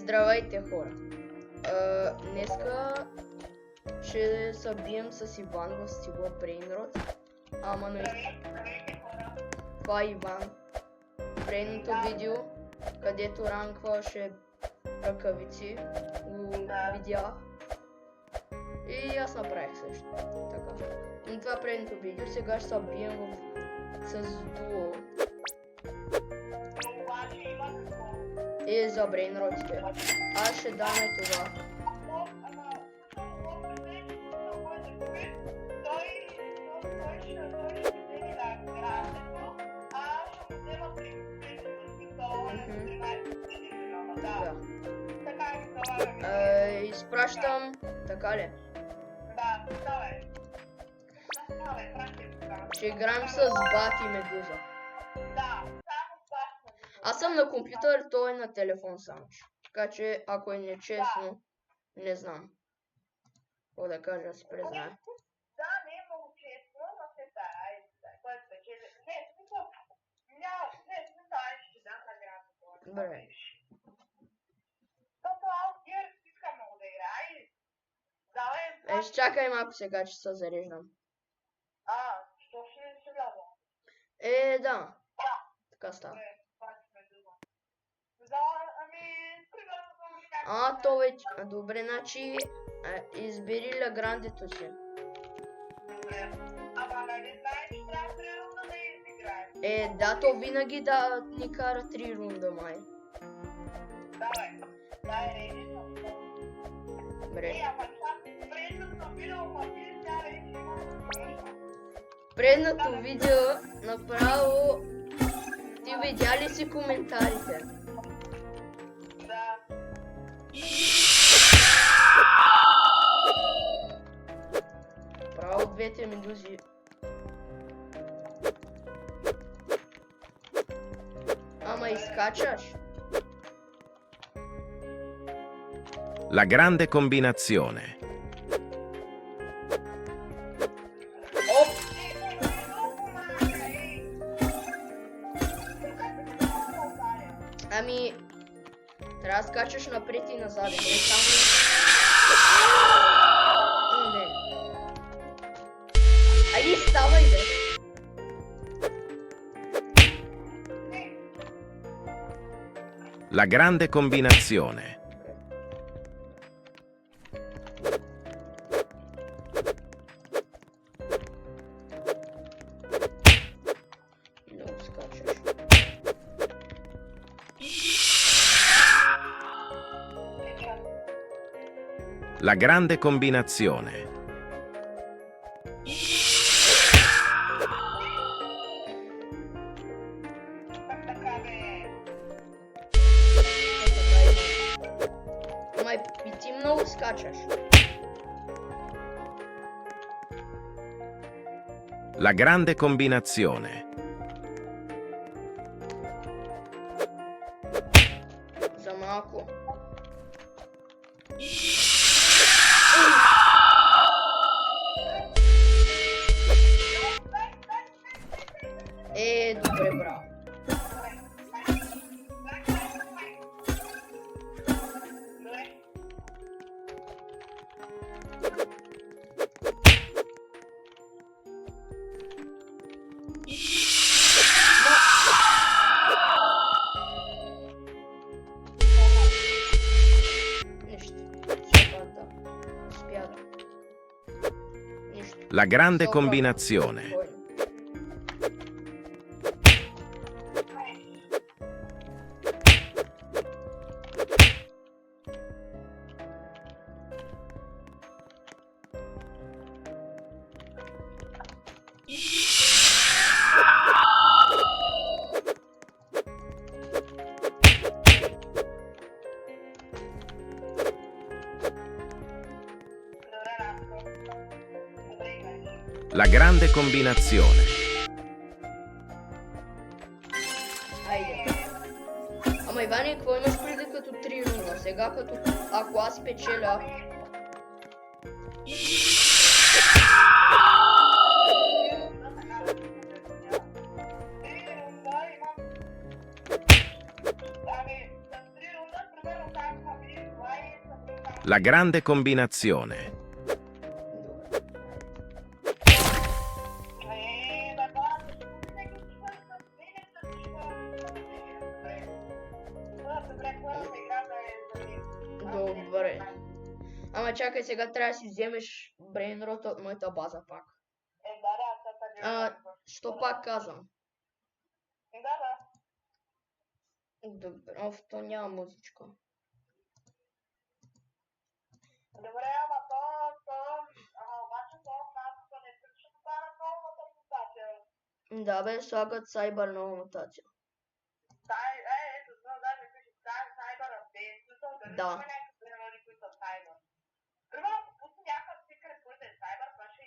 Здравейте, хора! Днеска ще се бием с Иван в стила Brainrot. Ама на... Това е Иван. Предното видео, където ранкваше ръкавици, го видях. И аз направих също. Така. Но това е предното видео, сега ще се бием с дуо. И за брейнротите. Аз ще дам това. Изпращам, така ли? Ще играем с Бат и Медуза. Аз съм на компютър, той е на телефон само. Така че, ако е нечестно, не знам. Какво да кажа, си признае. Да, не е много честно, но се стара. Кой спечели? Не, смисъл. Ще дам награда. Добре. Тото Аутгир иска много да играе. Давай. Ще чакай малко сега, че се зареждам. Що ще се вляза? Да. Така става. То вече. Добре, значи избери Лаграндето си. Ама нали знаеш, че трябва 3 рунда да изиграем? Да, то винаги да ни кара 3 рунда, май. Давай, рейди. Добре. Ама предното Предното видео направо ти видя ли си коментарите? Да. Право двете медузи. Ама изкачаш. La grande combinazione. Оп! Ами, трябва да скачаш напред и назад. Не само... Не. Айде, ставай, бе. La grande combinazione. Много скачаш. La grande combinazione. Май, и ти много скачаш. La grande combinazione. За малко. Добре, браво. La grande combinazione. La grande combinazione. Айде. Ама Иване, какво имаш преди като 3 рунда? Сега като ако аз печеля... Ами, с 3 рунда, примерно как La grande combinazione. Да бъдат всеки човек с мините, добре. Добре, първата играта е за мен. Добре. Ама чакай, сега трябва да си вземеш брейнрот от моята база пак. Да, Що пак казвам? Да. Добре, то няма музичка. Добре, обаче то не включва това на новата мутация. Да бе, слагат сайбър нова мутация. Ето, даже пише Cyber Update, смисъл да Да. има някакви примери, които са Cyber. Примерно, ако пусне някакъв секрет, който е Cyber, това ще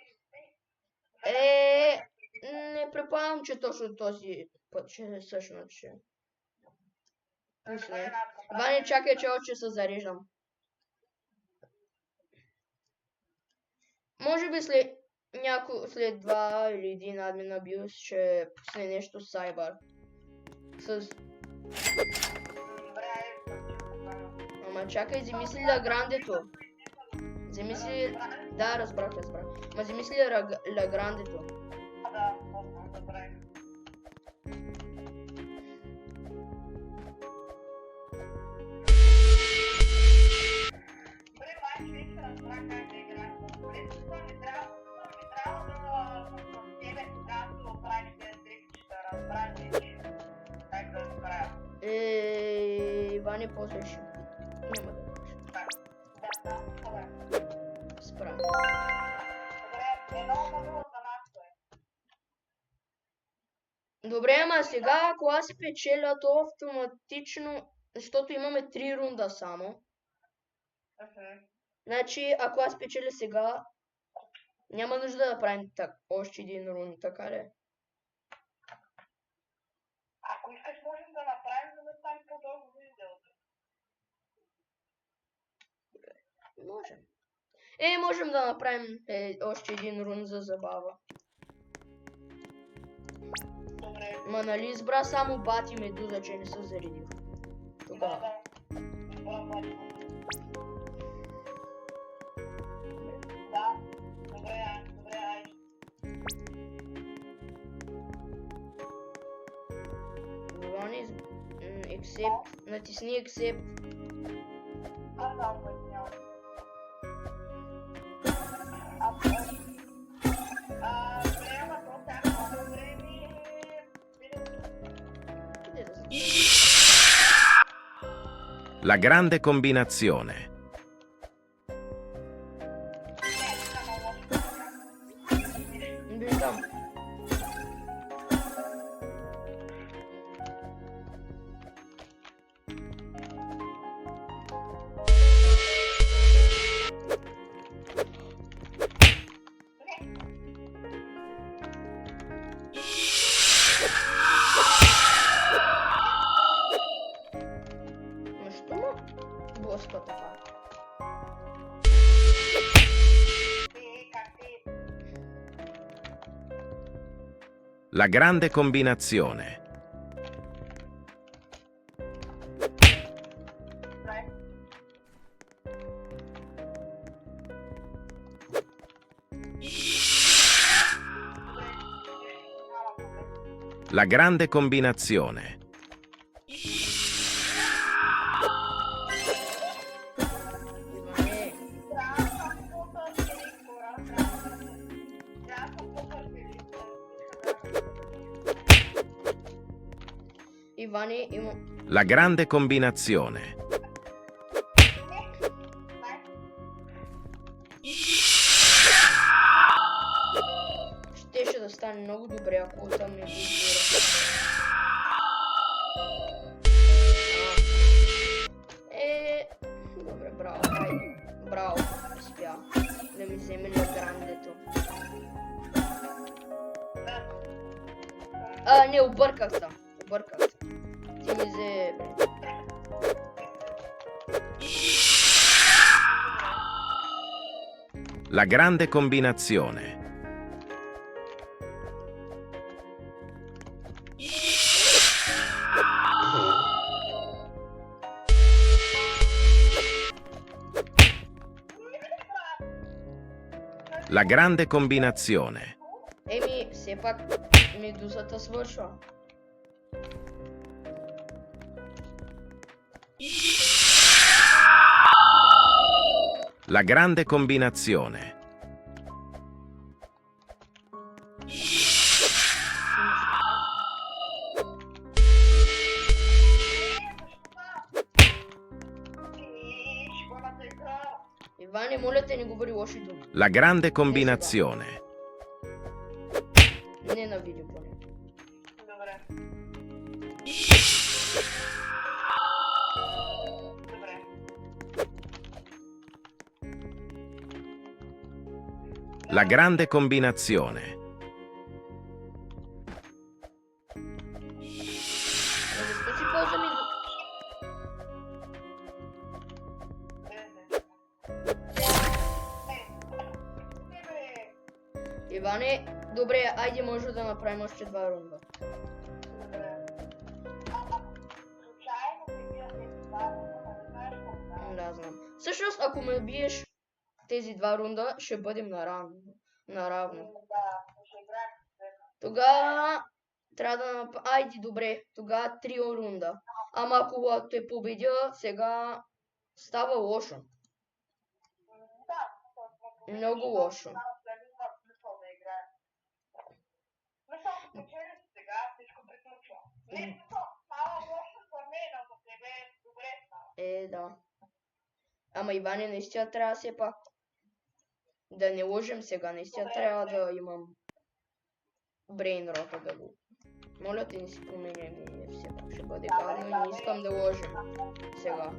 Не предполагам, че точно този път ще е всъщност ще. Пусне. Ване, чакай, че още се зареждам. Може би след 2 или 1 админ на BIOS ще пусне нещо с Cyber. Ама чакай, замисли да грандето. Замисли... Да, разбрах. Ма замисли да грандето. Да, добре. Добре, май човек се разбра как да играе. Добре, това ми трябва да тебе, когато оправи тези трики, ще разбра как да правя. Ване, после ще... Няма да кажа. Да, добре. Справя. Добре, много за нас е. Добре, ама сега, ако аз спечеля, то автоматично, защото имаме 3 рунда само. Значи, ако аз спечеля сега, няма нужда да правим още един рунд, така ли? Ако искаш, можем да направим, за да стане по-дълго видеото. Можем. Можем да направим още един рунд за забава. Добре. Ма нали избра само Бати Медуза, че не се заредил. Тогава. Да, добре, ай. Ване, accept, натисни accept. Аз знам, няма. Приема то сега много време. La grande combinazione. Виждам. Що му блъсква така? La grande combinazione. La grande combinazione. Иване, има... La grande combinazione. Щеше да стане много добре, ако там не избира. Добре, браво, хайде. Браво, успя да ми вземе на грандето. Не, обърках се. Ти ми взе... La grande combinazione. La grande combinazione. Еми, все пак медузата свършва. La grande combinazione. Иване, моля те, не говори лоши думи. La grande combinazione. Не на видео поне. Добре. Добре. La grande combinazione. Защо си ползва медуза? Иване, добре, айде може да направим още 2 рунда. Да, знам. Всъщност, ако ме биеш тези 2 рунда, ще бъдем наравно. Тогава трябва да направим... Айде, добре, тогава 3 рунда. Ама ако те победя, сега става лошо. Много лошо. Да. Ама Иване, наистина трябва все пак да не лъжем сега, наистина трябва да имам брейнрота да го... Моля те, не си променяй мнение, все пак ще бъде гадно и не искам да лъжем сега.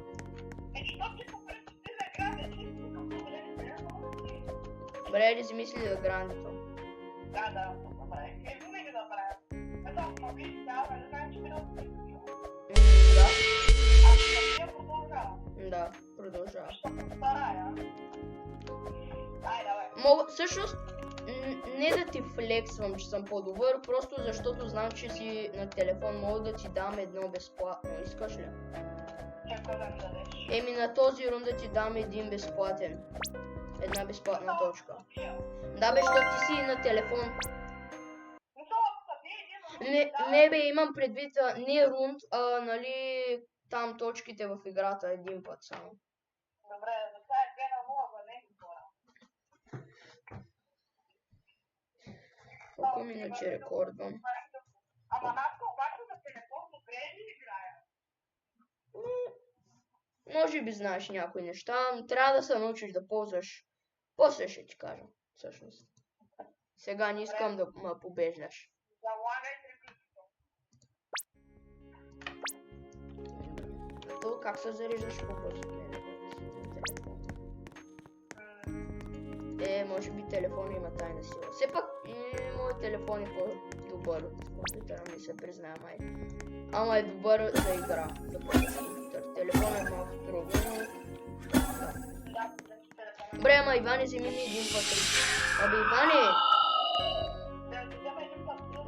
Добре, да си мисли за грандито. Да, добре. Винаги да правя. Ето, ако виж цяло, не знаеш, че ми да се Да. Аз не продължавам. Да, продължава. Старая. Ай, давай. Всъщност, не да ти флексвам, че съм по-добър, просто защото знам, че си на телефон, мога да ти дам едно безплатно. Искаш ли? Чакай да ми дадеш. Еми на този рун да ти дам един безплатен. Една безплатна точка. Да бе, защото ти си на телефон. Не бе, имам предвид не рунд, а нали там точките в играта един път само. Добре, за това е 2-0, не е хора. Колко минути рекордвам? Ама Наско, обаче за телефон добре ли играя? Може би знаеш някои неща, трябва да се научиш да ползваш. После ще ти кажа, всъщност. Сега не искам да ме побеждаш. Залагай приключително. То как се зареждаш по-бързо? Може би телефон има тайна сила. Все пак моят телефон е по-добър от компютъра, ми се признава май. Ама е добър за игра, за компютър. Телефон е малко трудно, но... Да. Добре, ама Иване, вземи ми един път. Абе, Иване!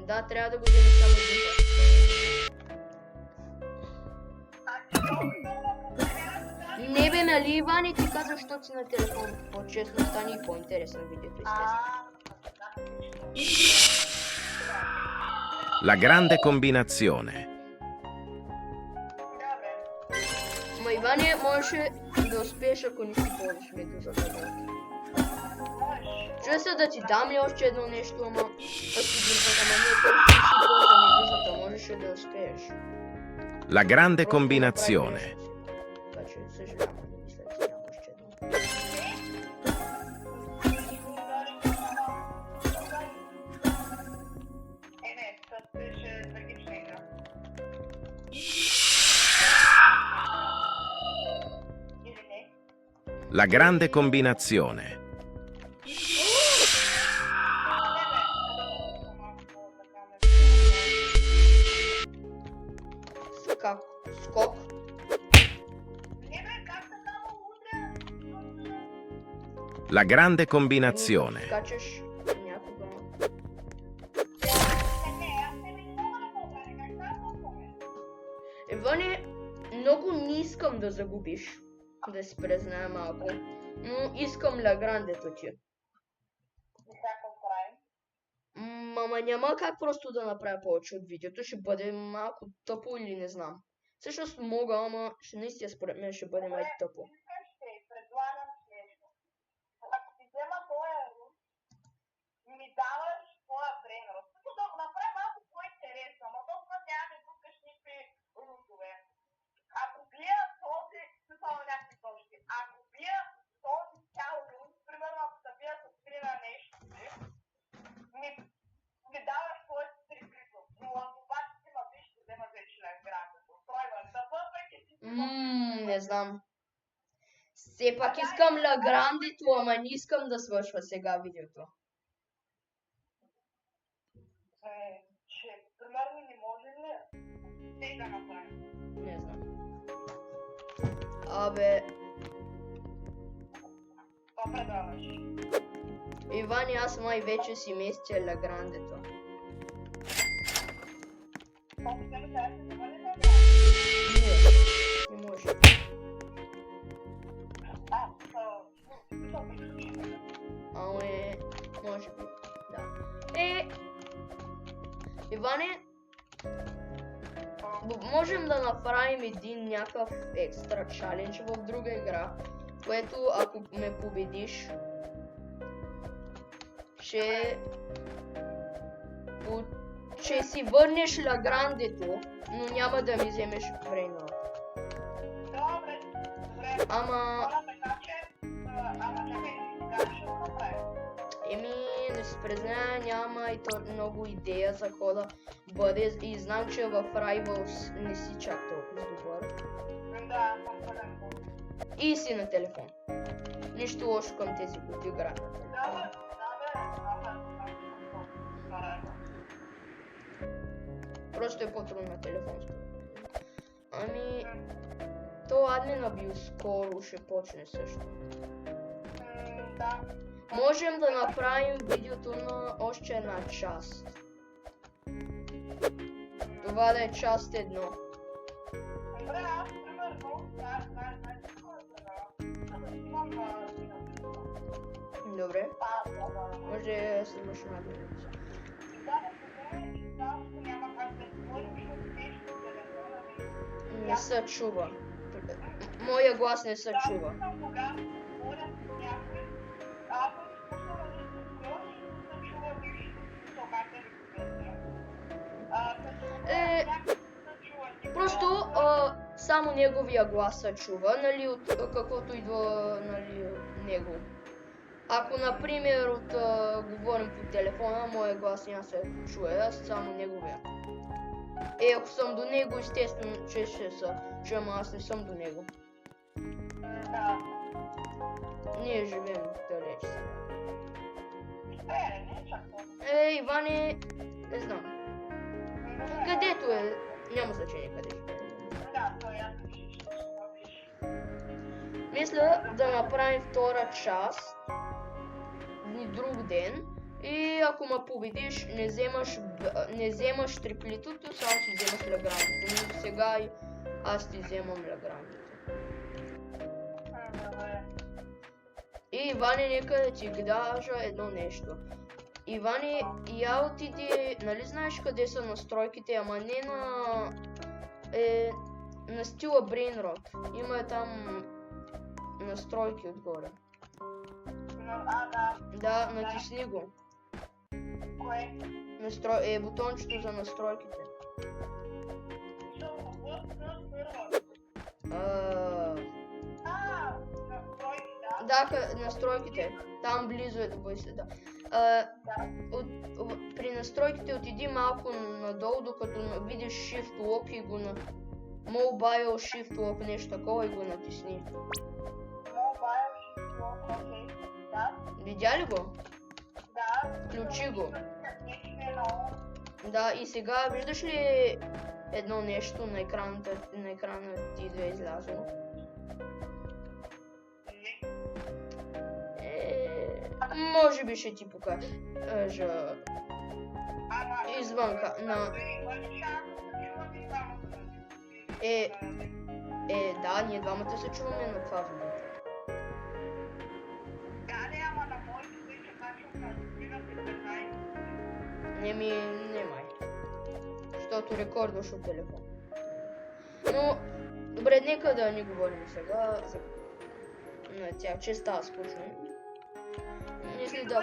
Да, трябва да го вземи само един път. Не бе, нали Иване, ти казваш, защото си на телефон. По-честно стане и по-интересно видеото, естествено. La grande combinazione. Ма Иване, можеше да успееш, ако не си ползваш медузата. Чуя се да ти дам ли още едно нещо, ама... Ако ти ама не толкова си ползва медузата, можеше да успееш. La grande combinazione. Така че съжалявам, да мисля, че няма още едно. Не, това беше трагична игра. Или не? La grande combinazione. Скок. La grande combinazione. Скачаш някога. Иване, много не искам да загубиш. Да си призная малко. Но искам ля грандето ти. И какво правим? Ама няма как просто да направя повече от видеото, ще бъде малко тъпо или не знам. Всъщност мога, ама наистина според мен ще бъде май тъпо. Ще предлагам нещо. Ако ти взема твоя рут, ми даваш твоя брейнрот. Като да го направя малко по-интересно, ама толкова нямаме тук никакви рутове. Ако бия този, само някакви точки, ако бия този цял рут, примерно ако се бия с 3 на нещо, ми даваш твоите 3 крито. Но ако обаче си ма виж, ще взема вече на градото. Тройваш, да въпреки си Не знам. Все пак искам Ла Грандето, ама не искам да свършва сега видеото. че примерно не може ли те да направим? Не знам. Абе, Това предаваш. Иван и аз май вече си местя Ла Грандето. Колко се ли трябва да бъде да? Не може. Аме, може би, да. Иване, можем да направим един някакъв екстра чалендж в друга игра, което ако ме победиш, ще си върнеш Ла Грандето, но няма да ми вземеш брейнрот. Добре. Ама, Така че, чакай, как ще го направим? да се призная, няма и то много идея за какво да бъде и знам, че в Rivals не си чак толкова добър. Да, съм. И си на телефон. Нищо лошо към тези, които играят на телефон. Просто е по-трудно на телефон. Ами, то админа бил скоро ще почне също. Да. Можем да направим видеото на още една част. Това да е част 1. Добре, аз примерно, Добре. Може да снимаш една минута. Не се чува. Моя глас не се чува. Просто само неговия глас се чува, нали, от каквото идва, нали, от него. Ако, например, говорим по телефона, моя глас няма се чуе, аз само неговия. Ако съм до него, естествено, че ще се чуя, ама аз не съм до него. Да. Ние живеем далеч сега. Не чак толкова. Иване, не знам. Където е, няма значение къде живее. Да, то е ясно, че ще Мисля да направим втора част друг ден и ако ме победиш, не вземаш триплитото, само си вземаш Ла Грандето. Но сега аз ти вземам Ла Грандето. И Иване, нека да ти кажа едно нещо. Иване, я отиди, нали знаеш къде са настройките, ама не на стила Брейнрот. Има там настройки отгоре. Да, натисни го. Кое? Бутончето за настройките. Да, настройките. Там близо е, да бъде се, да. При настройките отиди малко надолу, докато видиш Shift Lock и го на Mobile Shift Lock, нещо такова и го натисни. Mobile Shift Lock, окей. Да. Видя ли го? Да. Включи го. Да, и сега виждаш ли едно нещо на екрана ти да е излязло? Може би ще ти покажа извънка на... Да, ние двамата се чуваме на това видео. Да, ама на моите вече качвам на Немай. Защото рекордваш от телефон. Но, добре, нека да не говорим сега за на тях, че става скучно. Мисля да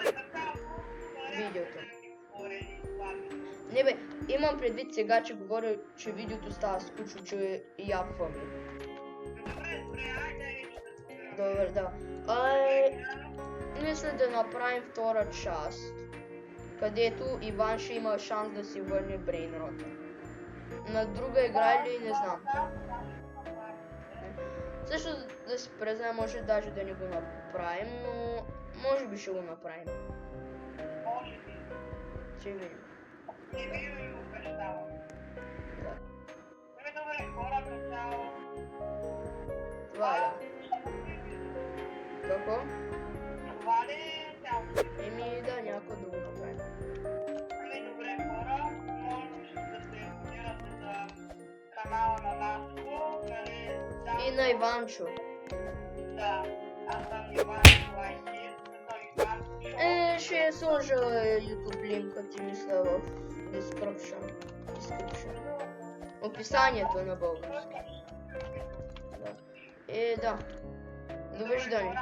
видеото. Не бе, имам предвид сега, че говоря, че видеото става скучно, че япваме. Добре, да. Мисля да направим втора част, където Иван ще има шанс да си върне брейнрота. На друга игра или не знам. Също да си признаем, може даже да не го направим, но може би ще го направим. Може би. Ще видим. Не ви го обещавам. Да. Добре, хора, начало. Това е да. Какво? Това ли е цялото? Да, някой да го направим. Добре, хора, може да се абонирате за канала на Наско, нали? И на Иванчо. Да, аз съм Иван Лайки, Ще сложа YouTube линка ти мисля в description. Описанието на български. Да. Да. Довиждане.